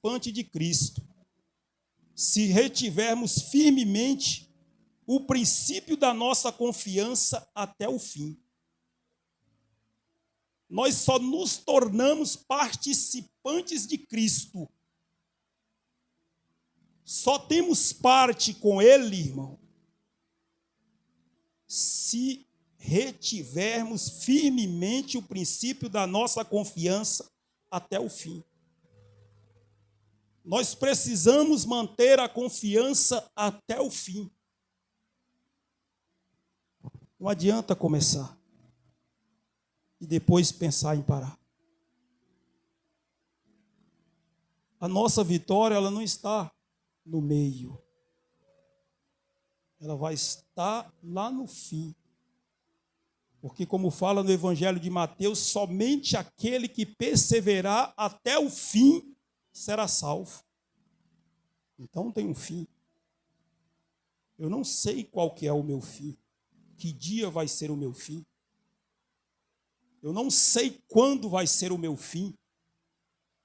participante de Cristo, se retivermos firmemente o princípio da nossa confiança até o fim. Nós só nos tornamos participantes de Cristo. Só temos parte com Ele, irmão, se retivermos firmemente o princípio da nossa confiança até o fim. Nós precisamos manter a confiança até o fim. Não adianta começar e depois pensar em parar. A nossa vitória, ela não está no meio. Ela vai estar lá no fim. Porque, como fala no Evangelho de Mateus, somente aquele que perseverar até o fim será salvo. Então tem um fim. Eu não sei qual que é o meu fim. Que dia vai ser o meu fim? Eu não sei quando vai ser o meu fim.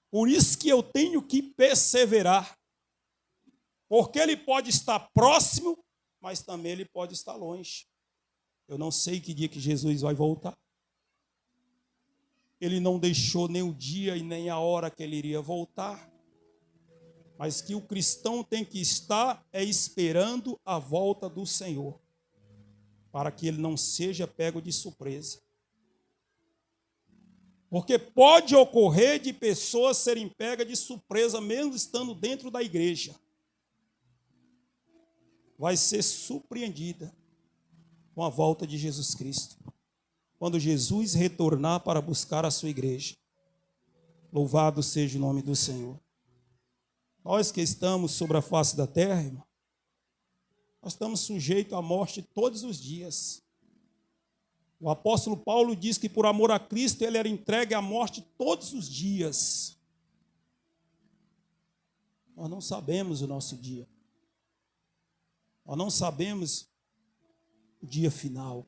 Por isso que eu tenho que perseverar. Porque ele pode estar próximo, mas também ele pode estar longe. Eu não sei que dia que Jesus vai voltar. Ele não deixou nem o dia e nem a hora que ele iria voltar. Mas que o cristão tem que estar esperando a volta do Senhor, para que ele não seja pego de surpresa. Porque pode ocorrer de pessoas serem pegas de surpresa, mesmo estando dentro da igreja. Vai ser surpreendida com a volta de Jesus Cristo, quando Jesus retornar para buscar a sua igreja. Louvado seja o nome do Senhor. Nós que estamos sobre a face da terra, irmão, nós estamos sujeitos à morte todos os dias. O apóstolo Paulo diz que por amor a Cristo ele era entregue à morte todos os dias. Nós não sabemos o nosso dia. Nós não sabemos o dia final.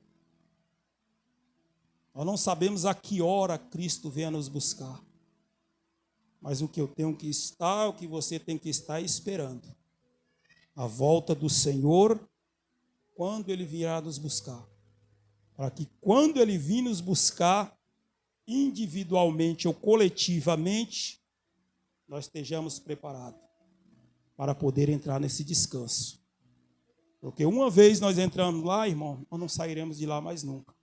Nós não sabemos a que hora Cristo venha nos buscar. Mas o que eu tenho que estar, o que você tem que estar esperando. A volta do Senhor, quando Ele virá nos buscar. Para que quando Ele vir nos buscar, individualmente ou coletivamente, nós estejamos preparados para poder entrar nesse descanso. Porque uma vez nós entramos lá, irmão, nós não sairemos de lá mais nunca.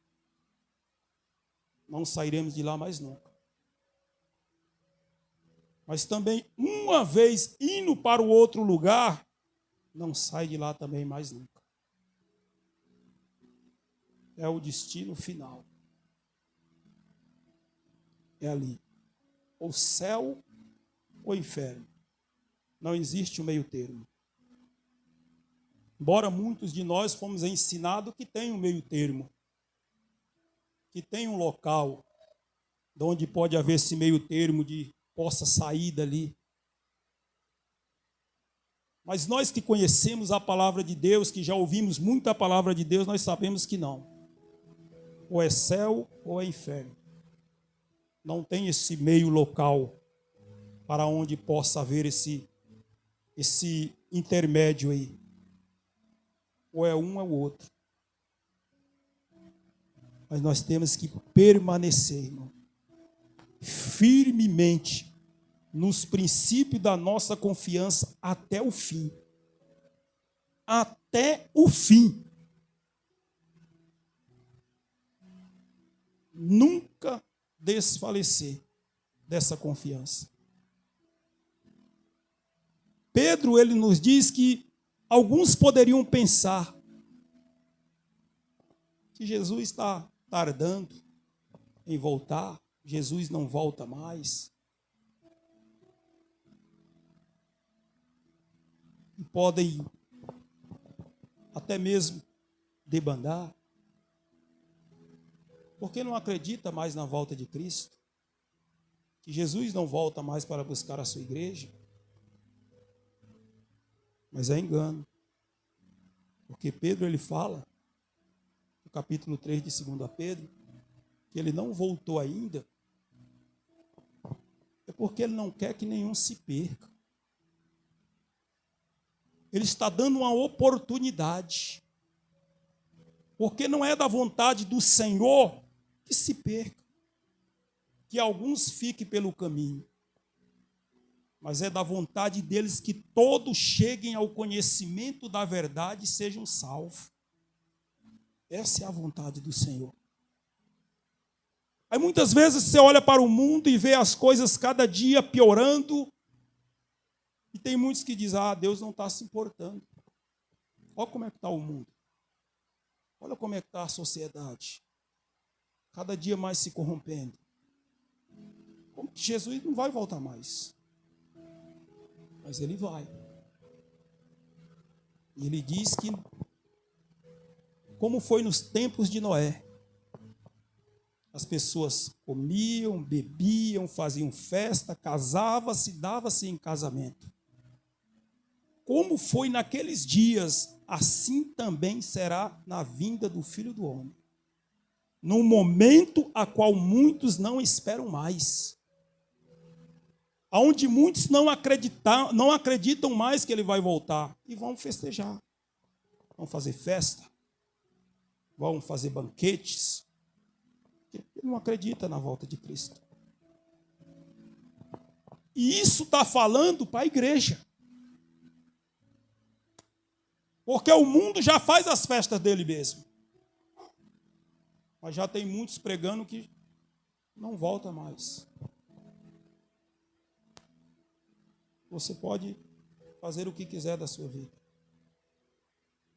Não sairemos de lá mais nunca. Mas também, uma vez indo para o outro lugar, não sai de lá também mais nunca. É o destino final. É ali. Ou céu ou inferno. Não existe o meio termo. Embora muitos de nós fomos ensinados que tem um meio termo. Que tem um local onde pode haver esse meio termo de possa sair dali. Mas nós que conhecemos a palavra de Deus, que já ouvimos muita palavra de Deus, nós sabemos que não. Ou é céu ou é inferno. Não tem esse meio local para onde possa haver esse intermédio aí. Ou é um ou outro. Mas nós temos que permanecer, irmão, firmemente nos princípios da nossa confiança até o fim. Até o fim. Nunca desfalecer dessa confiança. Pedro, ele nos diz que alguns poderiam pensar que Jesus está tardando em voltar, Jesus não volta mais. E podem até mesmo debandar. Porque não acredita mais na volta de Cristo? Que Jesus não volta mais para buscar a sua igreja? Mas é engano. Porque Pedro, ele fala, no capítulo 3 de 2 Pedro, que ele não voltou ainda, é porque ele não quer que nenhum se perca. Ele está dando uma oportunidade. Porque não é da vontade do Senhor que se perca, que alguns fiquem pelo caminho. Mas é da vontade deles que todos cheguem ao conhecimento da verdade e sejam salvos. Essa é a vontade do Senhor. Aí muitas vezes você olha para o mundo e vê as coisas cada dia piorando. E tem muitos que dizem, Deus não está se importando. Olha como é que está o mundo. Olha como é que está a sociedade. Cada dia mais se corrompendo. Como que Jesus não vai voltar mais? Mas ele vai. E ele diz que, como foi nos tempos de Noé, as pessoas comiam, bebiam, faziam festa, casavam-se, davam-se em casamento. Como foi naqueles dias, assim também será na vinda do Filho do Homem. Num momento a qual muitos não esperam mais. Onde muitos não acreditam mais que ele vai voltar. E vão festejar. Vão fazer festa. Vão fazer banquetes. Porque ele não acredita na volta de Cristo. E isso está falando para a igreja. Porque o mundo já faz as festas dele mesmo. Mas já tem muitos pregando que não volta mais. Você pode fazer o que quiser da sua vida.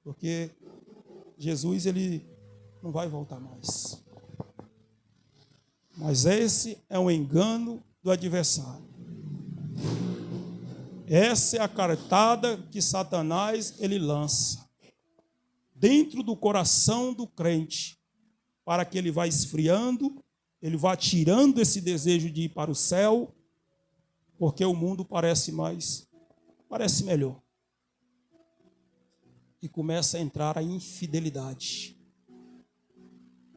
Porque Jesus, ele não vai voltar mais. Mas esse é um engano do adversário. Essa é a cartada que Satanás ele lança dentro do coração do crente, para que ele vá esfriando, ele vá tirando esse desejo de ir para o céu, porque o mundo parece melhor. E começa a entrar a infidelidade.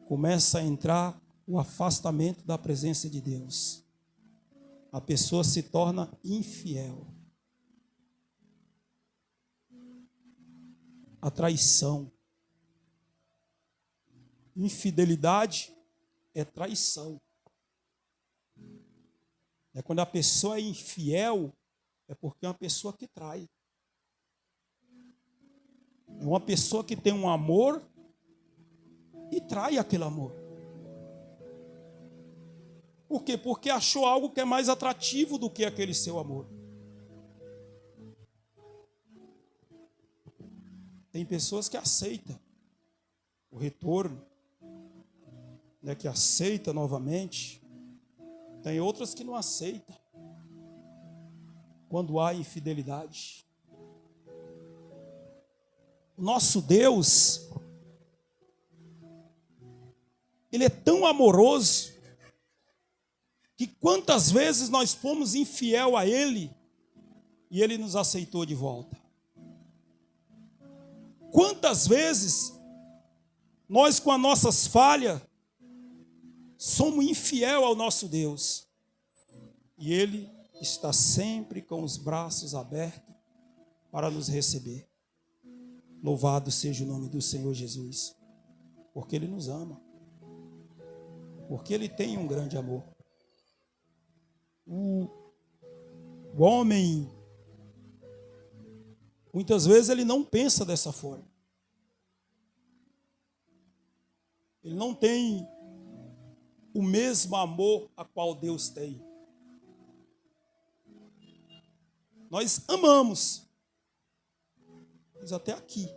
Começa a entrar o afastamento da presença de Deus. A pessoa se torna infiel. A traição. Infidelidade é traição. É quando a pessoa é infiel, é porque é uma pessoa que trai. É uma pessoa que tem um amor e trai aquele amor. Por quê? Porque achou algo que é mais atrativo do que aquele seu amor. Tem pessoas que aceitam o retorno, né, que aceita novamente. Tem outras que não aceitam quando há infidelidade. O nosso Deus, ele é tão amoroso que quantas vezes nós fomos infiel a ele e ele nos aceitou de volta. Quantas vezes nós com as nossas falhas somos infiel ao nosso Deus. E ele está sempre com os braços abertos para nos receber. Louvado seja o nome do Senhor Jesus. Porque ele nos ama. Porque ele tem um grande amor. O homem, muitas vezes ele não pensa dessa forma. Ele não tem o mesmo amor a qual Deus tem. Nós amamos, mas até aqui.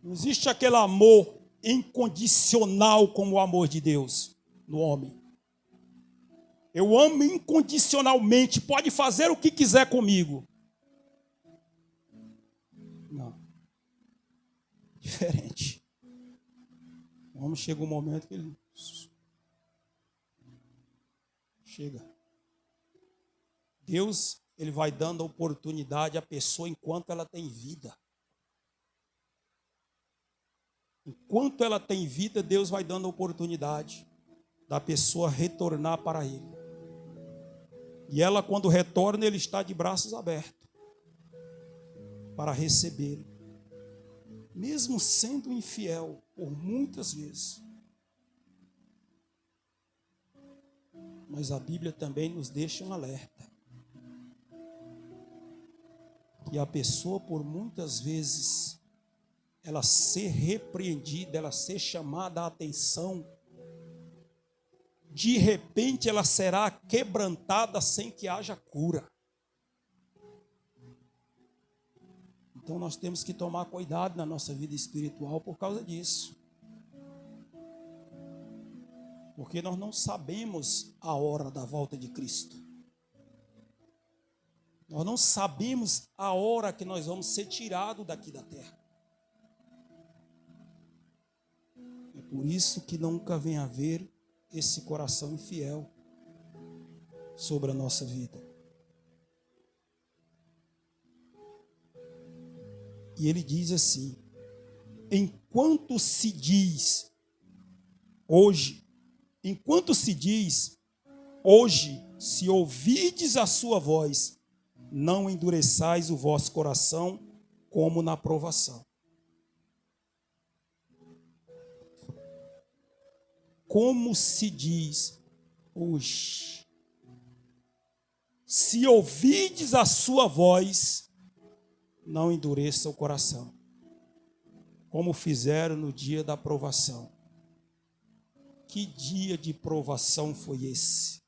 Não existe aquele amor incondicional como o amor de Deus no homem. Eu amo incondicionalmente, pode fazer o que quiser comigo. Não. Diferente. O homem chega um momento que ele chega. Deus, ele vai dando a oportunidade à pessoa enquanto ela tem vida. Enquanto ela tem vida, Deus vai dando a oportunidade da pessoa retornar para ele. E ela, quando retorna, ele está de braços abertos para recebê-lo, mesmo sendo infiel por muitas vezes. Mas a Bíblia também nos deixa um alerta, que a pessoa, por muitas vezes, ela ser repreendida, ela ser chamada a atenção, de repente ela será quebrantada sem que haja cura. Então nós temos que tomar cuidado na nossa vida espiritual por causa disso. Porque nós não sabemos a hora da volta de Cristo. Nós não sabemos a hora que nós vamos ser tirados daqui da terra. É por isso que nunca vem haver esse coração infiel sobre a nossa vida. E ele diz assim: enquanto se diz hoje, se ouvides a sua voz, não endureçais o vosso coração como na provação. Como se diz hoje, se ouvides a sua voz, não endureça o coração, como fizeram no dia da provação. Que dia de provação foi esse?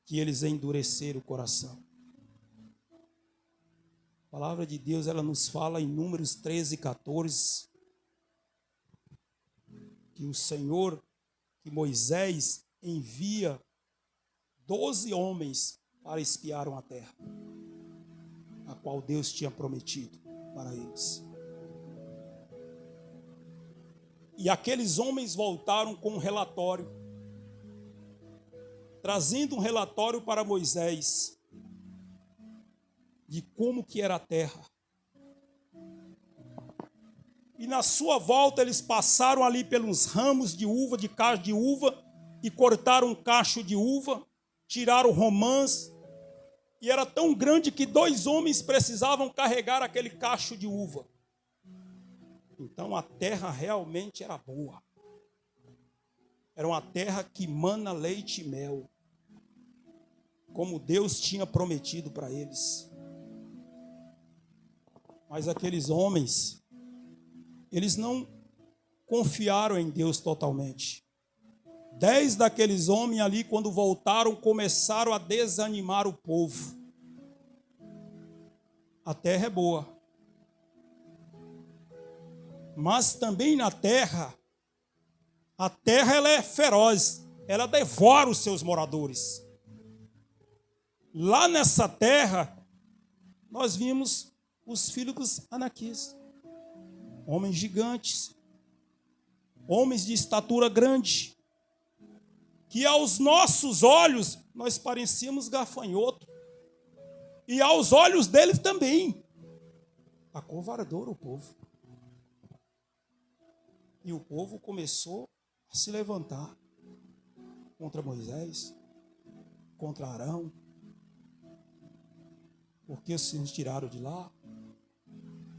Que eles endureceram o coração. A palavra de Deus, ela nos fala em Números 13, 14, que o Senhor, que Moisés envia 12 homens para espiar a terra, a qual Deus tinha prometido para eles. E aqueles homens voltaram com um relatório, trazendo um relatório para Moisés de como que era a terra. E na sua volta eles passaram ali pelos ramos de uva, de cacho de uva, e cortaram um cacho de uva, tiraram romãs, e era tão grande que 2 homens precisavam carregar aquele cacho de uva. Então a terra realmente era boa. Era uma terra que mana leite e mel, como Deus tinha prometido para eles. Mas aqueles homens, eles não confiaram em Deus totalmente. 10 daqueles homens ali, quando voltaram, começaram a desanimar o povo. A terra é boa. Mas também na terra, a terra ela é feroz, ela devora os seus moradores. Lá nessa terra, nós vimos os filhos dos Anaquis, homens gigantes, homens de estatura grande, que aos nossos olhos nós parecíamos gafanhoto, e aos olhos deles também. Acovardou o povo. E o povo começou a se levantar contra Moisés, contra Arão, porque se nos tiraram de lá.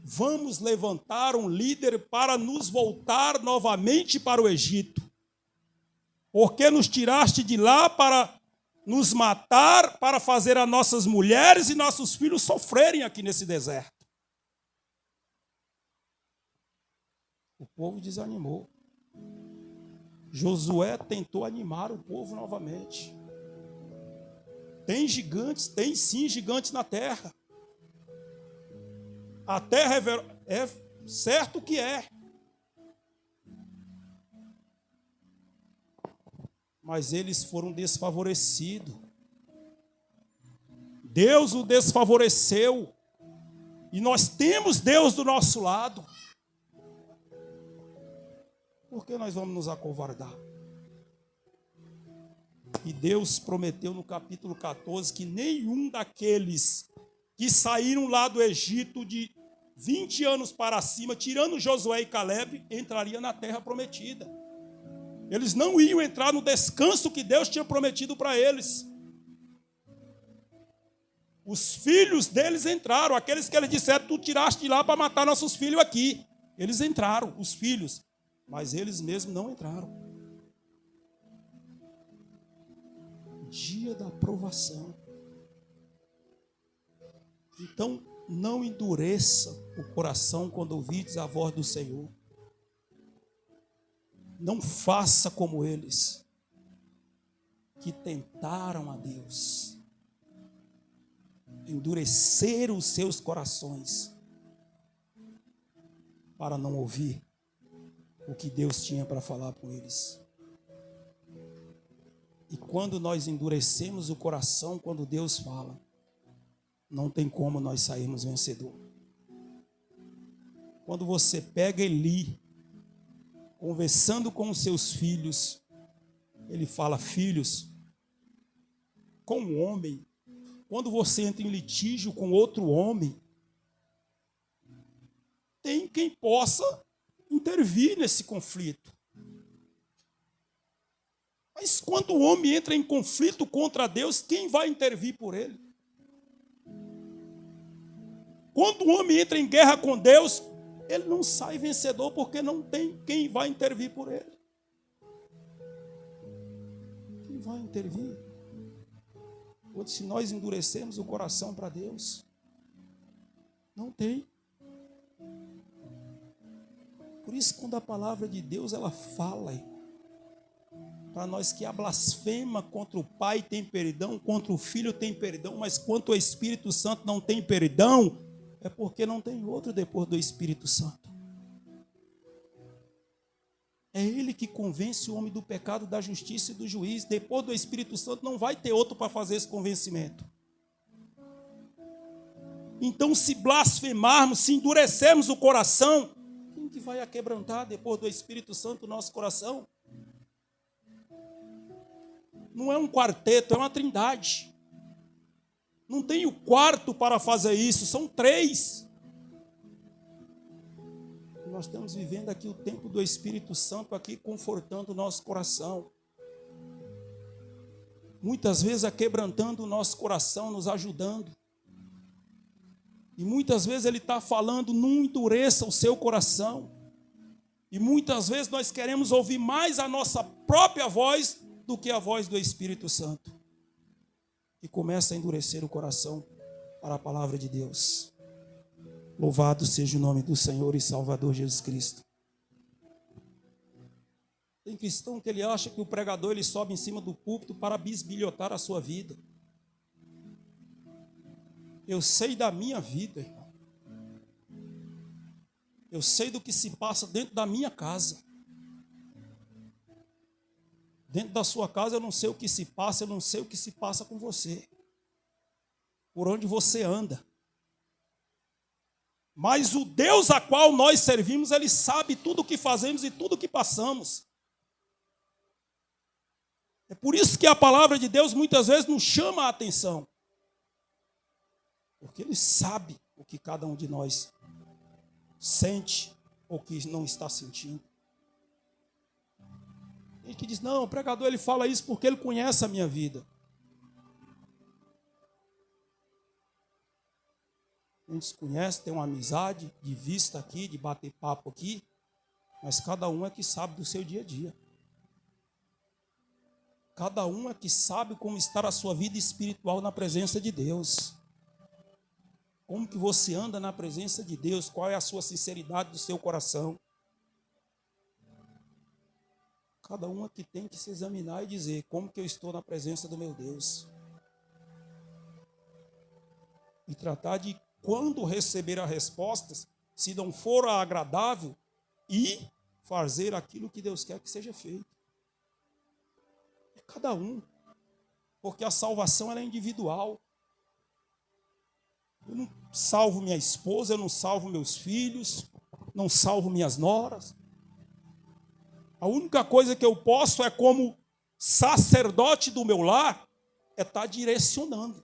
Vamos levantar um líder para nos voltar novamente para o Egito, porque nos tiraste de lá para nos matar, para fazer as nossas mulheres e nossos filhos sofrerem aqui nesse deserto. O povo desanimou. Josué tentou animar o povo novamente. Tem gigantes, tem sim gigantes na terra. A terra é certo que é. Mas eles foram desfavorecidos. Deus o desfavoreceu. E nós temos Deus do nosso lado. Por que nós vamos nos acovardar? E Deus prometeu no capítulo 14 que nenhum daqueles que saíram lá do Egito de 20 anos para cima, tirando Josué e Caleb, entraria na terra prometida. Eles não iam entrar no descanso que Deus tinha prometido para eles. Os filhos deles entraram, aqueles que eles disseram, tu tiraste de lá para matar nossos filhos aqui. Eles entraram, os filhos, mas eles mesmos não entraram. Dia da aprovação. Então, não endureça o coração quando ouvides a voz do Senhor. Não faça como eles, que tentaram a Deus. Endureceram os seus corações para não ouvir o que Deus tinha para falar com eles. E quando nós endurecemos o coração, quando Deus fala, não tem como nós sairmos vencedor. Quando você pega Eli, conversando com os seus filhos, ele fala, filhos, como homem, quando você entra em litígio com outro homem, tem quem possa intervir nesse conflito. Mas quando o homem entra em conflito contra Deus, quem vai intervir por ele? Quando o homem entra em guerra com Deus, ele não sai vencedor porque não tem quem vai intervir por ele. Quem vai intervir? Se nós endurecemos o coração para Deus, não tem. Por isso, quando a palavra de Deus ela fala para nós que a blasfema contra o Pai tem perdão, contra o Filho tem perdão, mas quanto ao Espírito Santo não tem perdão, é porque não tem outro depois do Espírito Santo. É Ele que convence o homem do pecado, da justiça e do juízo. Depois do Espírito Santo não vai ter outro para fazer esse convencimento. Então, se blasfemarmos, se endurecermos o coração, quem que vai aquebrantar depois do Espírito Santo o nosso coração? Não é um quarteto, é uma trindade. Não tem o quarto para fazer isso, são 3. Nós estamos vivendo aqui o tempo do Espírito Santo aqui confortando o nosso coração. Muitas vezes aquebrantando o nosso coração, nos ajudando. E muitas vezes Ele está falando, não endureça o seu coração. E muitas vezes nós queremos ouvir mais a nossa própria voz do que a voz do Espírito Santo. E começa a endurecer o coração para a palavra de Deus. Louvado seja o nome do Senhor e Salvador Jesus Cristo. Tem cristão que ele acha que o pregador ele sobe em cima do púlpito para bisbilhotar a sua vida. Eu sei da minha vida, irmão. Eu sei do que se passa dentro da minha casa. Dentro da sua casa eu não sei o que se passa, eu não sei o que se passa com você. Por onde você anda. Mas o Deus a qual nós servimos, Ele sabe tudo o que fazemos e tudo o que passamos. É por isso que a palavra de Deus muitas vezes nos chama a atenção. Porque Ele sabe o que cada um de nós sente ou que não está sentindo. Tem gente que diz, não, o pregador ele fala isso porque ele conhece a minha vida. A gente se conhece, tem uma amizade de vista aqui, de bater papo aqui, mas cada um é que sabe do seu dia a dia. Cada um é que sabe como está a sua vida espiritual na presença de Deus. Como que você anda na presença de Deus, qual é a sua sinceridade do seu coração. Cada um é que tem que se examinar e dizer, como que eu estou na presença do meu Deus. E tratar de quando receber a resposta, se não for agradável, e fazer aquilo que Deus quer que seja feito. É cada um. Porque a salvação ela é individual. Eu não salvo minha esposa, eu não salvo meus filhos, não salvo minhas noras. A única coisa que eu posso é como sacerdote do meu lar, é estar direcionando.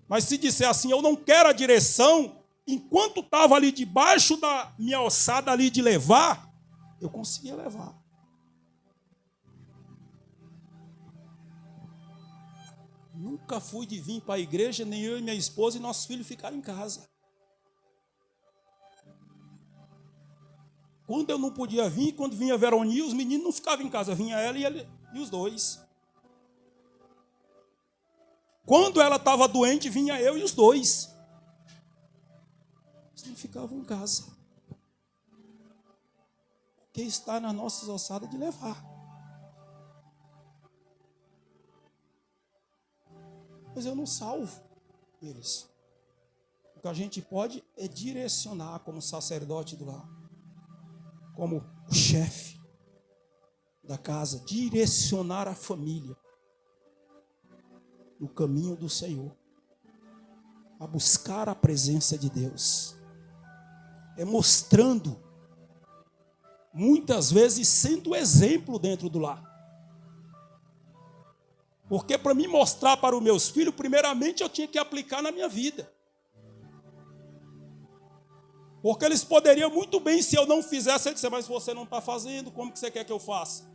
Mas se disser assim, eu não quero a direção, enquanto estava ali debaixo da minha ossada ali de levar, eu conseguia levar. Nunca fui de vir para a igreja, nem eu e minha esposa e nossos filhos ficaram em casa. Quando eu não podia vir, quando vinha a Veroninha, os meninos não ficavam em casa, vinha ela e os dois. Quando ela estava doente, vinha eu e os dois. Eles não ficavam em casa. Porque está nas nossas ossadas de levar. Mas eu não salvo eles. O que a gente pode é direcionar como sacerdote do lar, como o chefe da casa, direcionar a família no caminho do Senhor, a buscar a presença de Deus. É mostrando, muitas vezes sendo exemplo dentro do lar. Porque para me mostrar para os meus filhos, primeiramente eu tinha que aplicar na minha vida. Porque eles poderiam muito bem, se eu não fizesse, ele dizer, mas você não está fazendo, como que você quer que eu faça?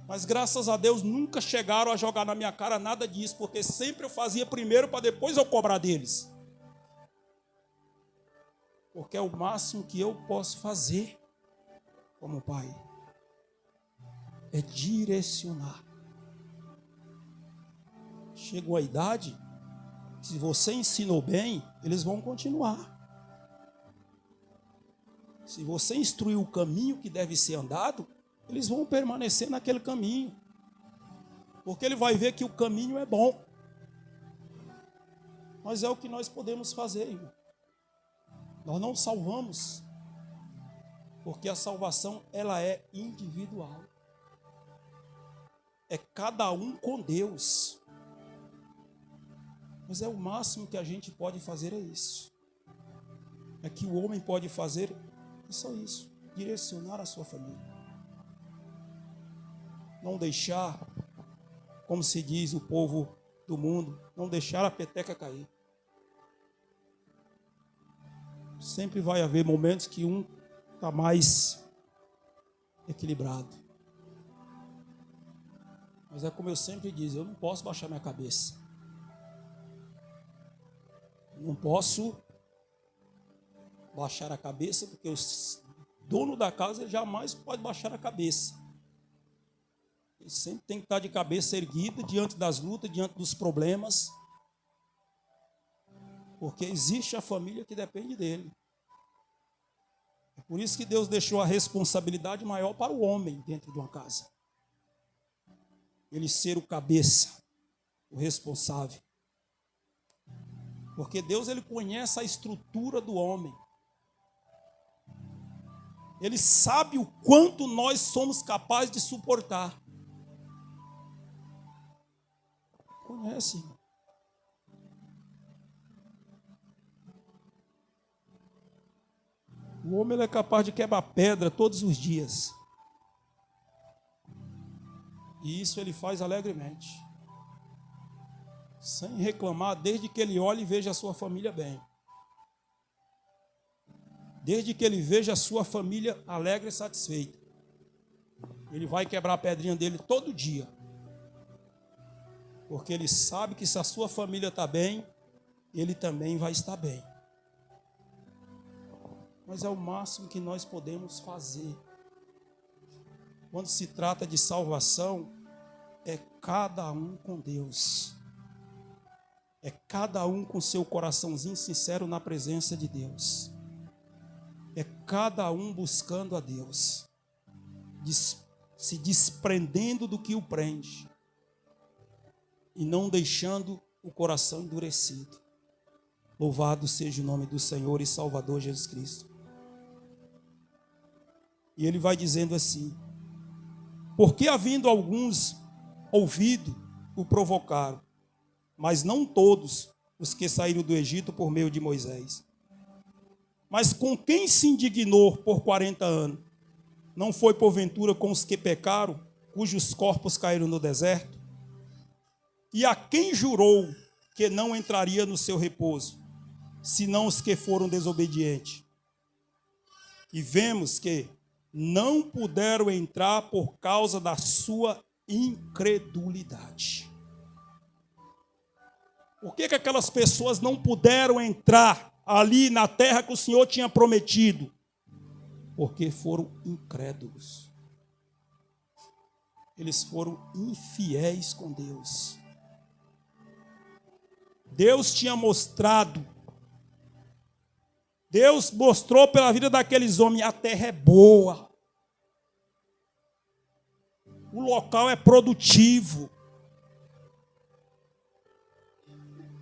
Mas graças a Deus nunca chegaram a jogar na minha cara nada disso, porque sempre eu fazia primeiro para depois eu cobrar deles. Porque é o máximo que eu posso fazer como pai. É direcionar. Chegou a idade, se você ensinou bem, eles vão continuar. Se você instruiu o caminho que deve ser andado, eles vão permanecer naquele caminho. Porque ele vai ver que o caminho é bom. Mas é o que nós podemos fazer, irmão. Nós não salvamos. Porque a salvação, ela é individual. É cada um com Deus. Mas é o máximo que a gente pode fazer é isso. É que o homem pode fazer é só isso. Direcionar a sua família. Não deixar, como se diz o povo do mundo, não deixar a peteca cair. Sempre vai haver momentos que um está mais equilibrado. Mas é como eu sempre digo, eu não posso baixar minha cabeça. Não posso baixar a cabeça, porque o dono da casa ele jamais pode baixar a cabeça. Ele sempre tem que estar de cabeça erguida diante das lutas, diante dos problemas. Porque existe a família que depende dele. É por isso que Deus deixou a responsabilidade maior para o homem dentro de uma casa. Ele ser o cabeça, o responsável. Porque Deus ele conhece a estrutura do homem. Ele sabe o quanto nós somos capazes de suportar. Conhece, irmão. O homem ele é capaz de quebrar pedra todos os dias. E isso ele faz alegremente. Sem reclamar, desde que ele olhe e veja a sua família bem. Desde que ele veja a sua família alegre e satisfeita. Ele vai quebrar a pedrinha dele todo dia. Porque ele sabe que se a sua família está bem, ele também vai estar bem. Mas é o máximo que nós podemos fazer. Quando se trata de salvação, é cada um com Deus. É cada um com seu coraçãozinho sincero na presença de Deus. É cada um buscando a Deus. Se desprendendo do que o prende. E não deixando o coração endurecido. Louvado seja o nome do Senhor e Salvador Jesus Cristo. E ele vai dizendo assim: porque havendo alguns ouvido, o provocaram, mas não todos os que saíram do Egito por meio de Moisés. Mas com quem se indignou por 40 anos? Não foi porventura com os que pecaram, cujos corpos caíram no deserto? E a quem jurou que não entraria no seu repouso, senão os que foram desobedientes? E vemos que não puderam entrar por causa da sua incredulidade. Por que aquelas pessoas não puderam entrar ali na terra que o Senhor tinha prometido? Porque foram incrédulos. Eles foram infiéis com Deus. Deus tinha mostrado, Deus mostrou pela vida daqueles homens, a terra é boa. O local é produtivo.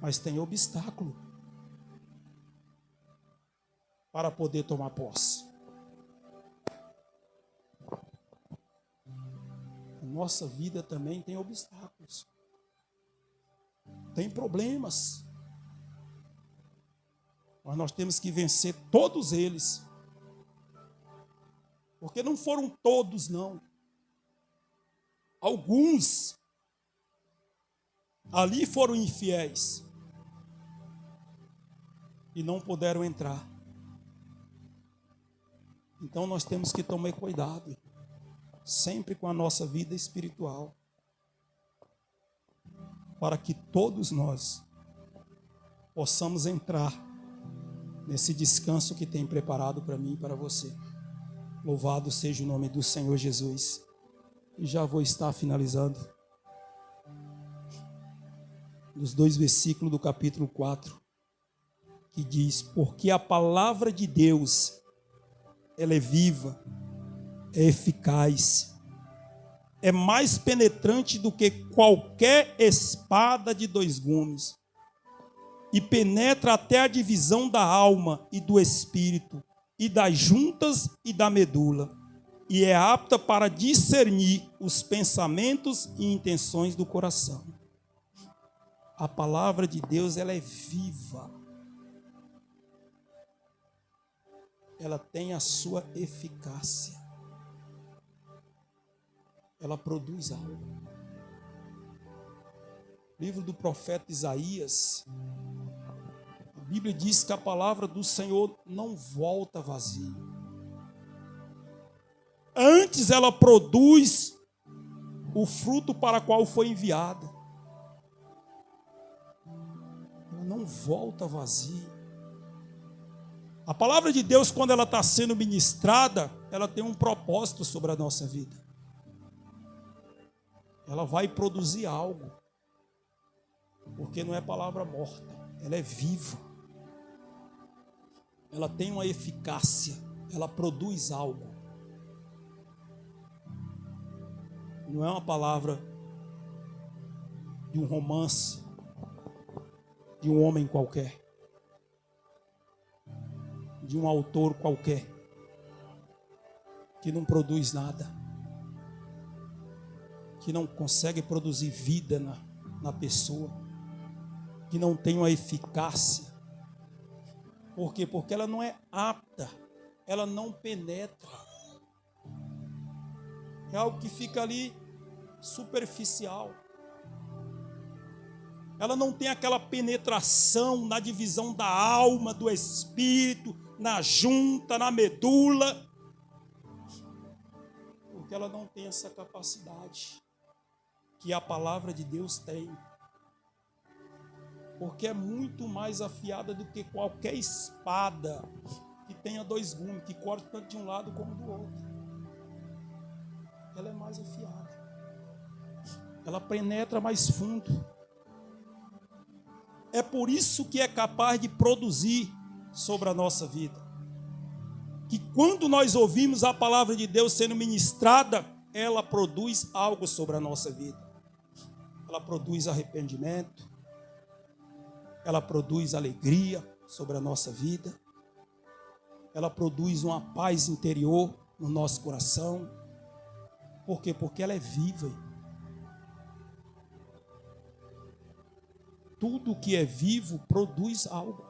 Mas tem obstáculo para poder tomar posse. A nossa vida também tem obstáculos. Tem problemas. Mas nós temos que vencer todos eles. Porque não foram todos, não. Alguns ali foram infiéis e não puderam entrar. Então nós temos que tomar cuidado, sempre com a nossa vida espiritual, para que todos nós possamos entrar nesse descanso que tem preparado para mim e para você. Louvado seja o nome do Senhor Jesus. E já vou estar finalizando. Nos 2 versículos do capítulo 4, que diz: porque a palavra de Deus, ela é viva, é eficaz, é mais penetrante do que qualquer espada de 2 gumes, e penetra até a divisão da alma e do espírito, e das juntas e da medula, e é apta para discernir os pensamentos e intenções do coração. A palavra de Deus, ela é viva. Ela tem a sua eficácia. Ela produz algo. Livro do profeta Isaías, a Bíblia diz que a palavra do Senhor não volta vazia. Antes ela produz o fruto para o qual foi enviada. Ela não volta vazia. A palavra de Deus, quando ela está sendo ministrada, ela tem um propósito sobre a nossa vida. Ela vai produzir algo. Porque não é palavra morta, ela é viva. Ela tem uma eficácia, ela produz algo. Não é uma palavra de um romance, de um homem qualquer, de um autor qualquer, que não produz nada, que não consegue produzir vida na pessoa, que não tem uma eficácia. Por quê? Porque ela não é apta, ela não penetra. É algo que fica ali superficial. Ela não tem aquela penetração na divisão da alma, do espírito, na junta, na medula. Porque ela não tem essa capacidade que a palavra de Deus tem. Porque é muito mais afiada do que qualquer espada que tenha 2 gumes, que corta tanto de um lado como do outro. Ela é mais afiada. Ela penetra mais fundo. É por isso que é capaz de produzir sobre a nossa vida. Que quando nós ouvimos a palavra de Deus sendo ministrada, ela produz algo sobre a nossa vida. Ela produz arrependimento. Ela produz alegria sobre a nossa vida. Ela produz uma paz interior no nosso coração. Por quê? Porque ela é viva. Tudo que é vivo produz algo.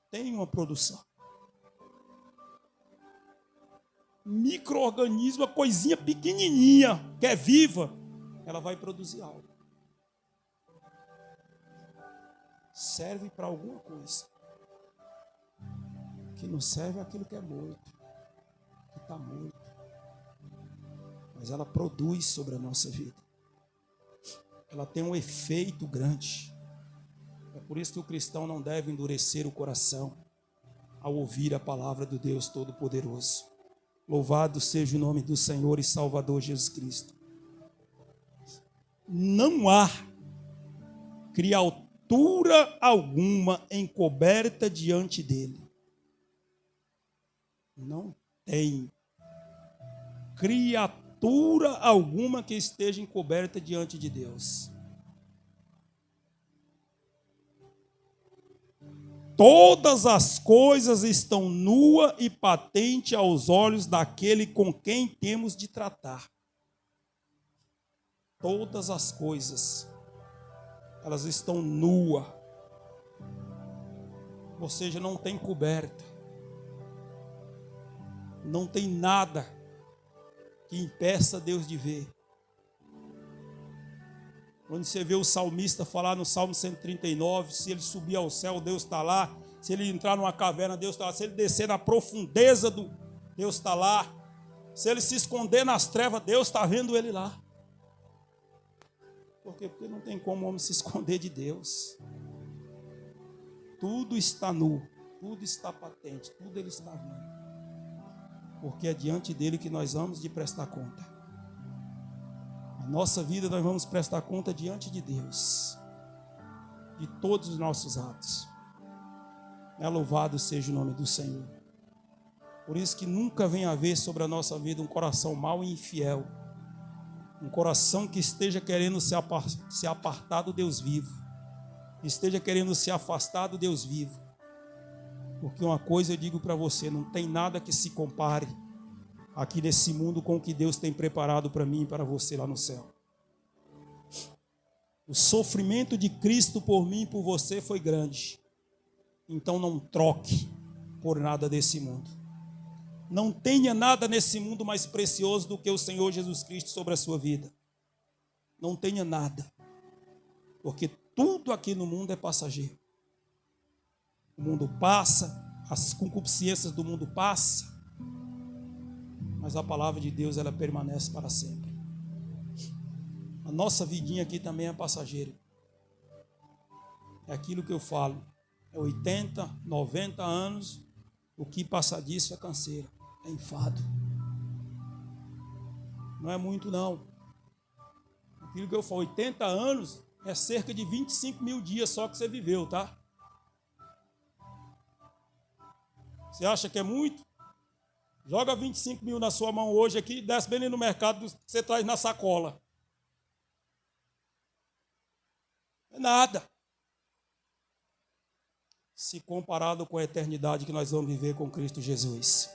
Tem uma produção. Micro-organismo, uma coisinha pequenininha, que é viva, ela vai produzir algo. Serve para alguma coisa. O que não serve é aquilo que é morto, que está morto. mas ela produz sobre a nossa vida. Ela tem um efeito grande. É por isso que o cristão não deve endurecer o coração ao ouvir a palavra do Deus Todo-Poderoso. Louvado seja o nome do Senhor e Salvador Jesus Cristo. Não há criatura alguma encoberta diante dele. Não tem criatura alguma que esteja encoberta diante de Deus. Todas as coisas estão nua e patente aos olhos daquele com quem temos de tratar. Todas as coisas, elas estão nuas. Ou seja, não tem coberta. Não tem nada que impeça Deus de ver. Quando você vê o salmista falar no Salmo 139, se ele subir ao céu, Deus está lá. Se ele entrar numa caverna, Deus está lá. Se ele descer na profundeza, Deus está lá. Se ele se esconder nas trevas, Deus está vendo ele lá. Por quê? Porque não tem como o homem se esconder de Deus. Tudo está nu, tudo está patente, tudo ele está vendo. Porque é diante dele que nós vamos de prestar conta. A nossa vida nós vamos prestar conta diante de Deus, de todos os nossos atos. Louvado seja o nome do Senhor. Por isso que nunca vem haver sobre a nossa vida um coração mau e infiel, um coração que esteja querendo se apartar do Deus vivo, que esteja querendo se afastar do Deus vivo. Porque uma coisa eu digo para você, não tem nada que se compare aqui nesse mundo com o que Deus tem preparado para mim e para você lá no céu. O sofrimento de Cristo por mim e por você foi grande. Então não troque por nada desse mundo. Não tenha nada nesse mundo mais precioso do que o Senhor Jesus Cristo sobre a sua vida. Não tenha nada. Porque tudo aqui no mundo é passageiro. O mundo passa, as concupiscências do mundo passam, mas a palavra de Deus, ela permanece para sempre. A nossa vidinha aqui também é passageira. É aquilo que eu falo. É 80, 90 anos, o que passar disso é canseira, é enfado. Não é muito não. Aquilo que eu falo, 80 anos é cerca de 25 mil dias só que você viveu, tá? Você acha que é muito? Joga 25 mil na sua mão hoje aqui e desce bem ali no mercado que você traz na sacola. É nada. Se comparado com a eternidade que nós vamos viver com Cristo Jesus.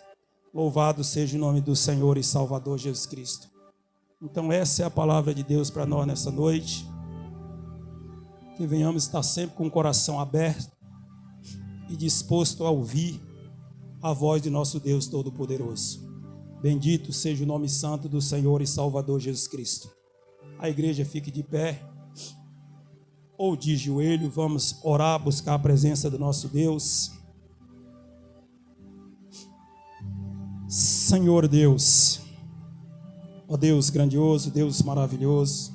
Louvado seja o nome do Senhor e Salvador Jesus Cristo. Então essa é a palavra de Deus para nós nessa noite. Que venhamos estar sempre com o coração aberto e disposto a ouvir a voz de nosso Deus Todo-Poderoso. Bendito seja o nome santo do Senhor e Salvador Jesus Cristo. A igreja fique de pé ou de joelho, vamos orar, buscar a presença do nosso Deus. Senhor Deus, ó Deus grandioso, Deus maravilhoso,